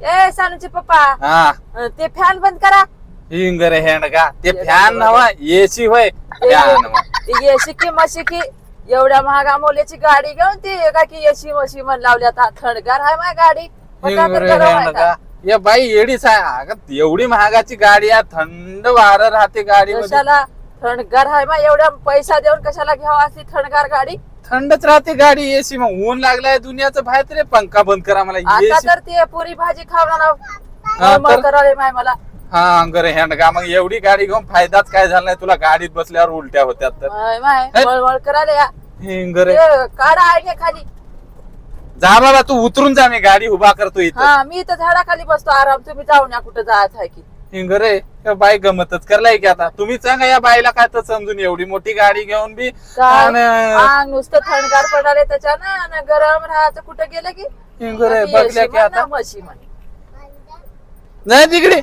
ए सानूचे पप्पा हा ते फॅन बंद करा. हिंगर हेंड का ते फॅन नवा एसी होय फॅन एसी की मशी की एवढ्या महागा मोल्याची गाडी घेऊन ती का की एसी मशी म्हण लावल्यात थंडगार आहे माझी गाडी. होता तर गरम आहे का? या बाई एडीच आहे अगं एवढी महागाची गाडी आहे थंड वारं राहते गाडी कशाला थंडगार आहे मग एवढा पैसा देऊन कशाला घ्यावा असली थंडगार गाडी. थंडच राहते गाडी एसी मग ऊन लागलाय दुनियाचं बाहेर रे पंखा बंद करा मला आता एसी तर ते पुरी भाजी खावणार तर? कराले माय मला. हा अंगर हेंड का मग एवढी गाडी घेऊन फायदाच काय झाला नाही तुला गाडीत बसल्यावर उलट्या होत्यात तर माय वळवळ कराले या हिंगर काढा आहे खाली. जा बाबा तू उतरून जा मी गाडी उभा करतो इथं. हा मी तर झाडाखाली बसतो आराम. तुम्ही जाऊन या कुठं जायचं आहे की. हिंगर या बाई गमतच करलाय की आता तुम्ही सांगा या बाईला काय तर समजून एवढी मोठी गाडी घेऊन बी अंग नुसतं थंडगार पडाले त्याच्यानं गरम राहायचं कुठं गेलं की हिंगर बघल्या की आता मशी म्हणे. नाही तिकडे